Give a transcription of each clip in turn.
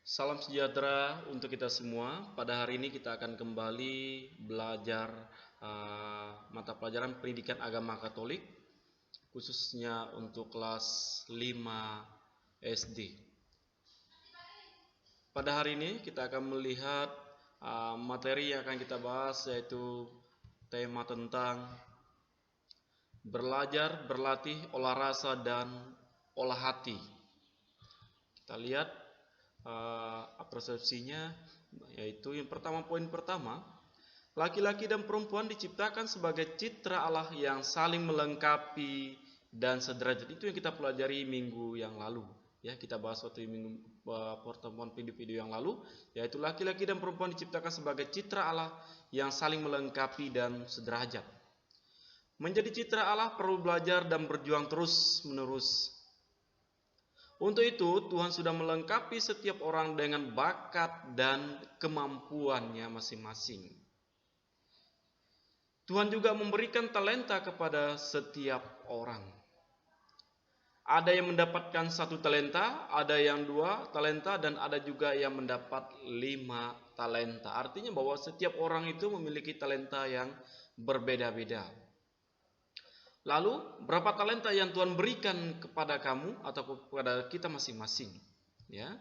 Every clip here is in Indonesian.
Salam sejahtera untuk kita semua. Pada hari ini kita akan kembali belajar mata pelajaran Pendidikan Agama Katolik, khususnya untuk kelas 5 SD. Pada hari ini kita akan melihat materi yang akan kita bahas, yaitu tema tentang belajar, berlatih, olah rasa, dan olah hati. Kita lihat persepsinya, yaitu yang pertama, poin pertama, laki-laki dan perempuan diciptakan sebagai citra Allah yang saling melengkapi dan sederajat. Itu yang kita pelajari minggu yang lalu, ya, kita bahas waktu minggu pertemuan video yang lalu, yaitu laki-laki dan perempuan diciptakan sebagai citra Allah yang saling melengkapi dan sederajat. Menjadi citra Allah perlu belajar dan berjuang terus menerus. Untuk itu, Tuhan sudah melengkapi setiap orang dengan bakat dan kemampuannya masing-masing. Tuhan juga memberikan talenta kepada setiap orang. Ada yang mendapatkan 1 talenta, ada yang 2 talenta, dan ada juga yang mendapat 5 talenta. Artinya bahwa setiap orang itu memiliki talenta yang berbeda-beda. Lalu, berapa talenta yang Tuhan berikan kepada kamu atau kepada kita masing-masing? Ya.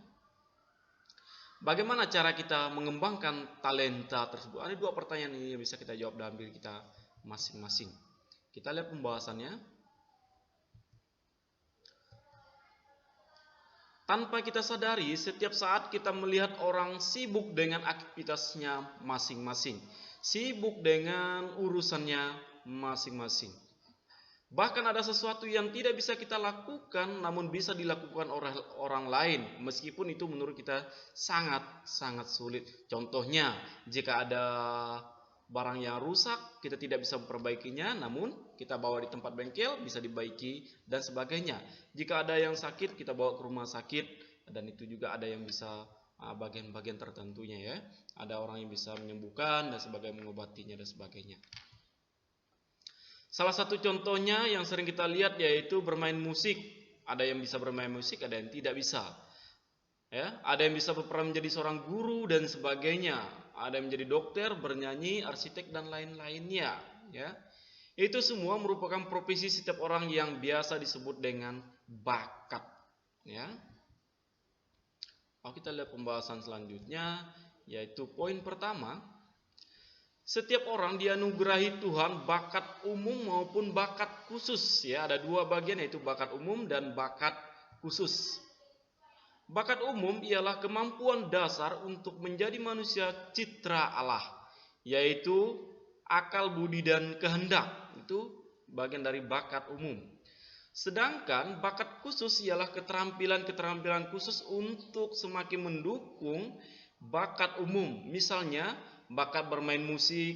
Bagaimana cara kita mengembangkan talenta tersebut? Ada 2 pertanyaan ini yang bisa kita jawab dalam diri kita masing-masing. Kita lihat pembahasannya. Tanpa kita sadari, setiap saat kita melihat orang sibuk dengan aktivitasnya masing-masing, sibuk dengan urusannya masing-masing. Bahkan ada sesuatu yang tidak bisa kita lakukan namun bisa dilakukan oleh orang lain, meskipun itu menurut kita sangat sulit. Contohnya, jika ada barang yang rusak, kita tidak bisa memperbaikinya, namun kita bawa di tempat bengkel, bisa dibaiki dan sebagainya. Jika ada yang sakit, kita bawa ke rumah sakit, dan itu juga ada yang bisa bagian-bagian tertentunya, ya. Ada orang yang bisa menyembuhkan dan sebagainya, mengobatinya dan sebagainya. Salah satu contohnya yang sering kita lihat yaitu bermain musik. Ada yang bisa bermain musik, ada yang tidak bisa. Ya, ada yang bisa berperan menjadi seorang guru dan sebagainya. Ada yang menjadi dokter, bernyanyi, arsitek dan lain-lainnya. Ya, itu semua merupakan profesi setiap orang yang biasa disebut dengan bakat. Ya. Kita lihat pembahasan selanjutnya, yaitu poin pertama. Setiap orang dianugerahi Tuhan bakat umum maupun bakat khusus, ya. Ada 2 bagian, yaitu bakat umum dan bakat khusus. Bakat umum ialah kemampuan dasar untuk menjadi manusia citra Allah, yaitu akal, budi dan kehendak. Itu bagian dari bakat umum. Sedangkan bakat khusus ialah keterampilan-keterampilan khusus untuk semakin mendukung bakat umum. Misalnya, bakat bermain musik,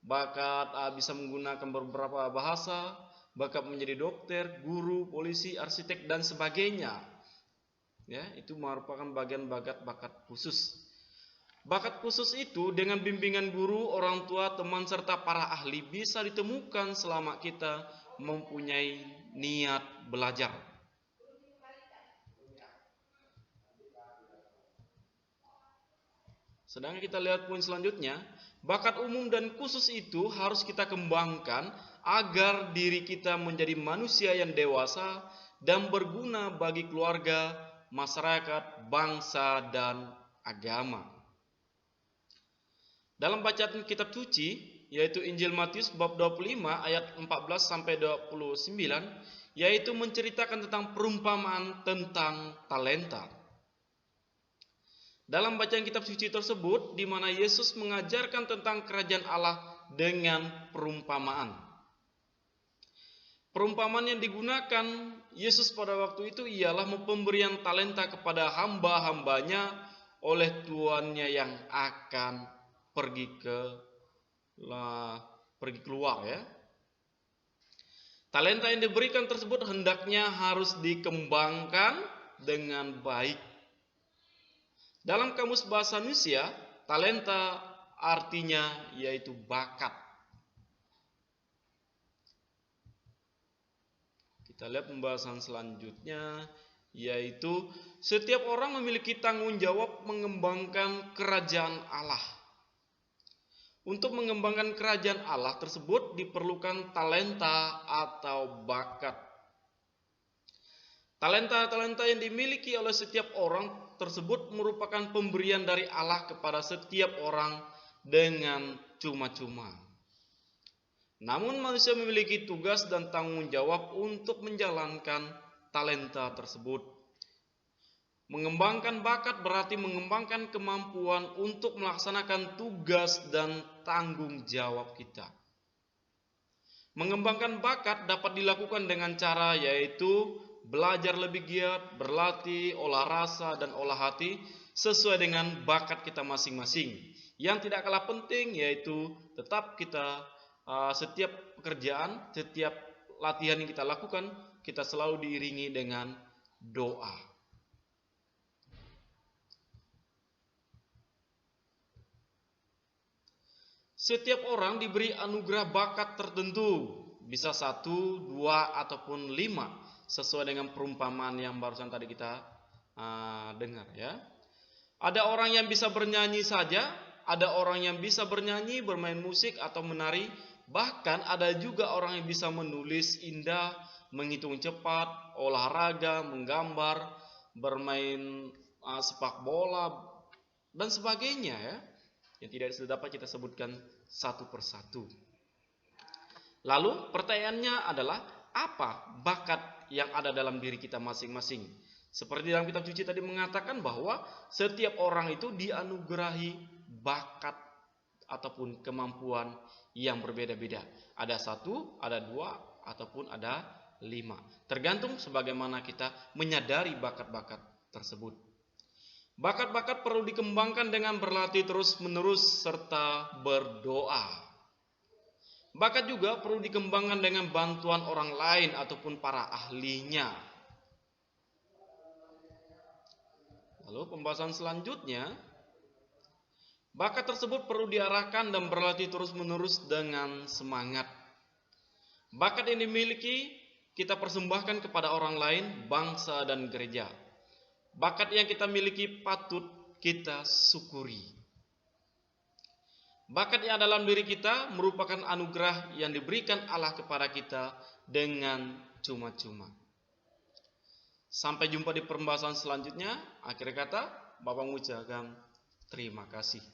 bakat bisa menggunakan beberapa bahasa, bakat menjadi dokter, guru, polisi, arsitek dan sebagainya. Ya, itu merupakan bagian bakat khusus. Bakat khusus itu dengan bimbingan guru, orang tua, teman serta para ahli bisa ditemukan selama kita mempunyai niat belajar. Sedangkan kita lihat poin selanjutnya, bakat umum dan khusus itu harus kita kembangkan agar diri kita menjadi manusia yang dewasa dan berguna bagi keluarga, masyarakat, bangsa, dan agama. Dalam bacaan kitab suci, yaitu Injil Matius bab 25 ayat 14 sampai 29, yaitu menceritakan tentang perumpamaan tentang talenta. Dalam bacaan kitab suci tersebut, di mana Yesus mengajarkan tentang kerajaan Allah dengan perumpamaan. Perumpamaan yang digunakan Yesus pada waktu itu ialah pemberian talenta kepada hamba-hambanya oleh tuannya yang akan pergi keluar, ya. Talenta yang diberikan tersebut hendaknya harus dikembangkan dengan baik. Dalam kamus bahasa Indonesia, talenta artinya yaitu bakat. Kita lihat pembahasan selanjutnya, yaitu setiap orang memiliki tanggung jawab mengembangkan kerajaan Allah. Untuk mengembangkan kerajaan Allah tersebut diperlukan talenta atau bakat. Talenta-talenta yang dimiliki oleh setiap orang tersebut merupakan pemberian dari Allah kepada setiap orang dengan cuma-cuma. Namun manusia memiliki tugas dan tanggung jawab untuk menjalankan talenta tersebut. Mengembangkan bakat berarti mengembangkan kemampuan untuk melaksanakan tugas dan tanggung jawab kita. Mengembangkan bakat dapat dilakukan dengan cara yaitu belajar lebih giat, berlatih, olah rasa, dan olah hati sesuai dengan bakat kita masing-masing. Yang tidak kalah penting yaitu tetap kita setiap pekerjaan, setiap latihan yang kita lakukan, kita selalu diiringi dengan doa. Setiap orang diberi anugerah bakat tertentu, bisa 1, 2, ataupun 5, sesuai dengan perumpamaan yang barusan tadi kita dengar ya. Ada orang yang bisa bernyanyi saja, ada orang yang bisa bernyanyi, bermain musik atau menari, bahkan ada juga orang yang bisa menulis indah, menghitung cepat, olahraga, menggambar, bermain sepak bola dan sebagainya ya. Yang tidak dapat kita sebutkan satu persatu. Lalu pertanyaannya adalah apa bakat yang ada dalam diri kita masing-masing? Seperti dalam kitab suci tadi mengatakan bahwa setiap orang itu dianugerahi bakat ataupun kemampuan yang berbeda-beda. Ada 1, ada 2, ataupun ada 5. Tergantung sebagaimana kita menyadari bakat-bakat tersebut. Bakat-bakat perlu dikembangkan dengan berlatih terus-menerus serta berdoa. Bakat juga perlu dikembangkan dengan bantuan orang lain ataupun para ahlinya. Lalu pembahasan selanjutnya, bakat tersebut perlu diarahkan dan berlatih terus-menerus dengan semangat. Bakat yang dimiliki kita persembahkan kepada orang lain, bangsa, dan gereja. Bakat yang kita miliki patut kita syukuri. Bakat yang dalam diri kita merupakan anugerah yang diberikan Allah kepada kita dengan cuma-cuma. Sampai jumpa di pembahasan selanjutnya. Akhir kata, Bapak mengucapkan terima kasih.